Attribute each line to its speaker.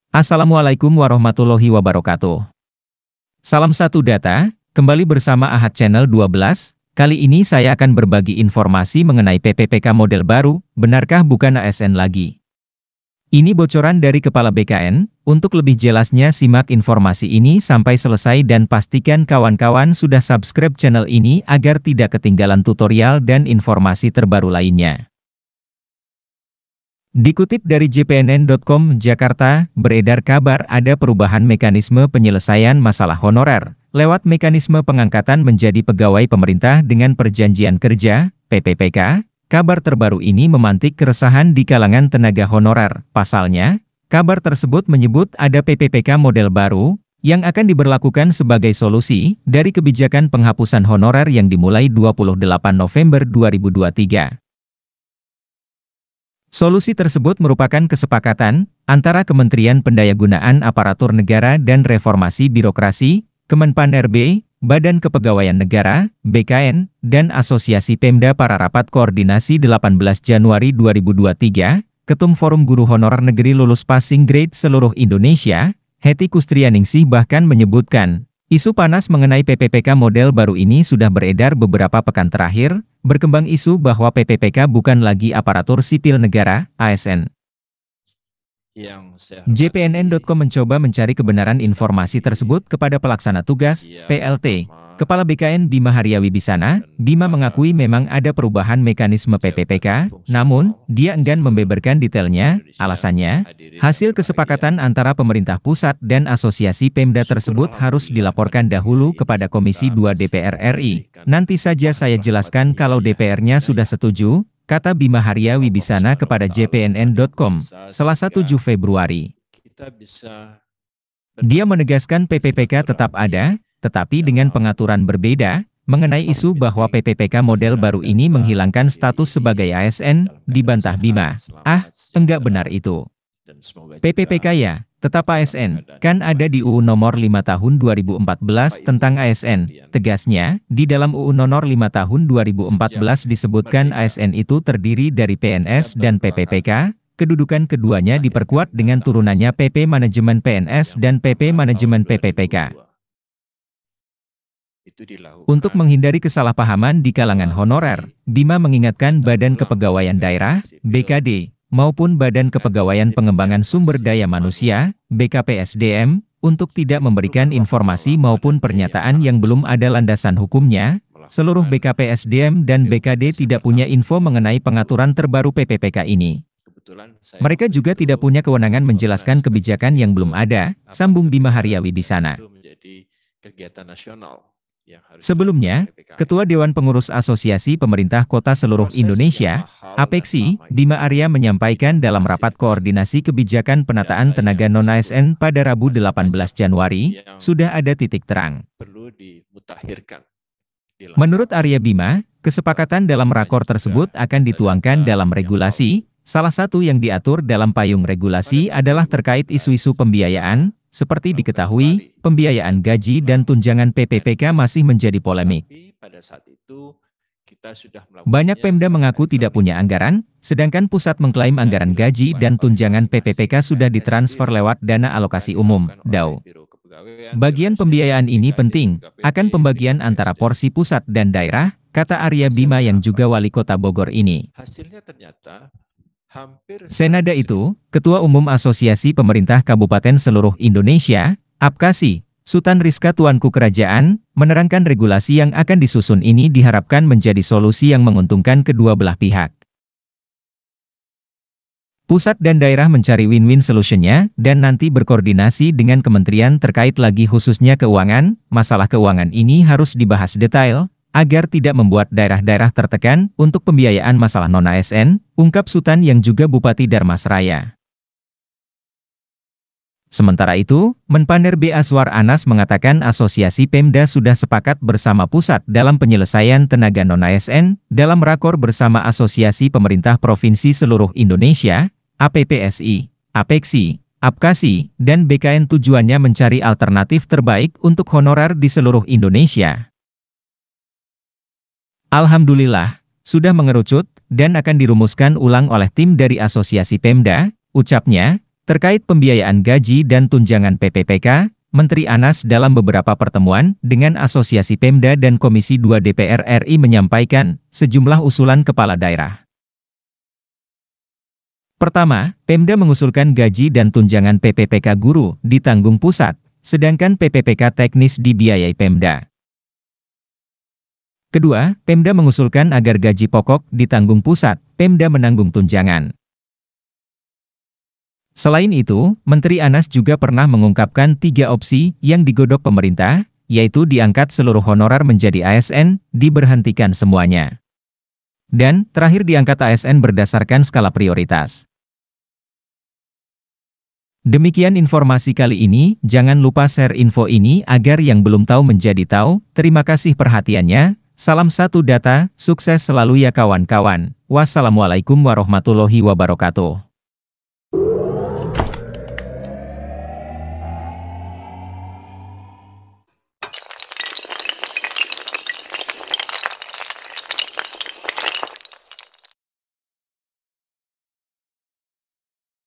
Speaker 1: Assalamualaikum warahmatullahi wabarakatuh. Salam satu data, kembali bersama Ahad Channel 12. Kali ini saya akan berbagi informasi mengenai PPPK model baru, benarkah bukan ASN lagi? Ini bocoran dari Kepala BKN, untuk lebih jelasnya simak informasi ini sampai selesai dan pastikan kawan-kawan sudah subscribe channel ini agar tidak ketinggalan tutorial dan informasi terbaru lainnya. Dikutip dari jpnn.com Jakarta, beredar kabar ada perubahan mekanisme penyelesaian masalah honorer, lewat mekanisme pengangkatan menjadi pegawai pemerintah dengan perjanjian kerja, PPPK. Kabar terbaru ini memantik keresahan di kalangan tenaga honorer. Pasalnya, kabar tersebut menyebut ada PPPK model baru, yang akan diberlakukan sebagai solusi dari kebijakan penghapusan honorer yang dimulai 28 November 2023. Solusi tersebut merupakan kesepakatan antara Kementerian Pendayagunaan Aparatur Negara dan Reformasi Birokrasi, Kemenpan-RB, Badan Kepegawaian Negara, BKN, dan Asosiasi Pemda pada rapat koordinasi 18 Januari 2023, Ketum Forum Guru Honorer Negeri Lulus Passing Grade seluruh Indonesia, Hetty Kustrianingsih bahkan menyebutkan, isu panas mengenai PPPK model baru ini sudah beredar beberapa pekan terakhir. Berkembang isu bahwa PPPK bukan lagi aparatur sipil negara, ASN. jpnn.com mencoba mencari kebenaran informasi tersebut kepada pelaksana tugas, PLT, Kepala BKN Bima Haryawibisana. Bima mengakui memang ada perubahan mekanisme PPPK, namun, dia enggan membeberkan detailnya. Alasannya, hasil kesepakatan antara pemerintah pusat dan asosiasi Pemda tersebut harus dilaporkan dahulu kepada Komisi 2 DPR RI. Nanti saja saya jelaskan kalau DPR-nya sudah setuju, kata Bima Haryawibisana kepada jpnn.com, Selasa 7 Februari. Dia menegaskan PPPK tetap ada, tetapi dengan pengaturan berbeda, mengenai isu bahwa PPPK model baru ini menghilangkan status sebagai ASN, dibantah Bima. Enggak benar itu. PPPK ya, tetap ASN, kan ada di UU Nomor 5 Tahun 2014 tentang ASN. Tegasnya, di dalam UU Nomor 5 Tahun 2014 disebutkan ASN itu terdiri dari PNS dan PPPK, kedudukan keduanya diperkuat dengan turunannya PP Manajemen PNS dan PP Manajemen PPPK. Untuk menghindari kesalahpahaman di kalangan honorer, Bima mengingatkan Badan Kepegawaian Daerah, BKD, maupun Badan Kepegawaian Pengembangan Sumber Daya Manusia, BKPSDM, untuk tidak memberikan informasi maupun pernyataan yang belum ada landasan hukumnya. Seluruh BKPSDM dan BKD tidak punya info mengenai pengaturan terbaru PPPK ini. Mereka juga tidak punya kewenangan menjelaskan kebijakan yang belum ada, sambung Bima Haryawibisana. Sebelumnya, Ketua Dewan Pengurus Asosiasi Pemerintah Kota Seluruh Indonesia, APEKSI, Bima Arya menyampaikan dalam rapat koordinasi kebijakan penataan tenaga non-ASN pada Rabu 18 Januari, sudah ada titik terang. Menurut Arya Bima, kesepakatan dalam rakor tersebut akan dituangkan dalam regulasi. Salah satu yang diatur dalam payung regulasi adalah terkait isu-isu pembiayaan. Seperti diketahui, pembiayaan gaji dan tunjangan PPPK masih menjadi polemik. Banyak Pemda mengaku tidak punya anggaran, sedangkan pusat mengklaim anggaran gaji dan tunjangan PPPK sudah ditransfer lewat dana alokasi umum, DAU. Bagian pembiayaan ini penting, akan pembagian antara porsi pusat dan daerah, kata Arya Bima yang juga wali kota Bogor ini. Senada itu, Ketua Umum Asosiasi Pemerintah Kabupaten Seluruh Indonesia, APKASI, Sutan Rizka Tuanku Kerajaan, menerangkan regulasi yang akan disusun ini diharapkan menjadi solusi yang menguntungkan kedua belah pihak. Pusat dan daerah mencari win-win solutionnya, dan nanti berkoordinasi dengan kementerian terkait lagi khususnya keuangan. Masalah keuangan ini harus dibahas detail, agar tidak membuat daerah-daerah tertekan untuk pembiayaan masalah non-ASN, ungkap Sutan yang juga Bupati Darmasraya. Sementara itu, Menpan-RB Aswar Anas mengatakan Asosiasi Pemda sudah sepakat bersama pusat dalam penyelesaian tenaga non-ASN, dalam rakor bersama Asosiasi Pemerintah Provinsi Seluruh Indonesia, APPSI, APEKSI, APKASI, dan BKN tujuannya mencari alternatif terbaik untuk honorer di seluruh Indonesia. Alhamdulillah, sudah mengerucut, dan akan dirumuskan ulang oleh tim dari Asosiasi Pemda, ucapnya. Terkait pembiayaan gaji dan tunjangan PPPK, Menteri Anas dalam beberapa pertemuan dengan Asosiasi Pemda dan Komisi 2 DPR RI menyampaikan sejumlah usulan kepala daerah. Pertama, Pemda mengusulkan gaji dan tunjangan PPPK guru ditanggung pusat, sedangkan PPPK teknis dibiayai Pemda. Kedua, Pemda mengusulkan agar gaji pokok ditanggung pusat, Pemda menanggung tunjangan. Selain itu, Menteri Anas juga pernah mengungkapkan 3 opsi yang digodok pemerintah, yaitu diangkat seluruh honorar menjadi ASN, diberhentikan semuanya. Dan, terakhir diangkat ASN berdasarkan skala prioritas. Demikian informasi kali ini, jangan lupa share info ini agar yang belum tahu menjadi tahu. Terima kasih perhatiannya, salam satu data, sukses selalu ya kawan-kawan. Wassalamualaikum warahmatullahi wabarakatuh.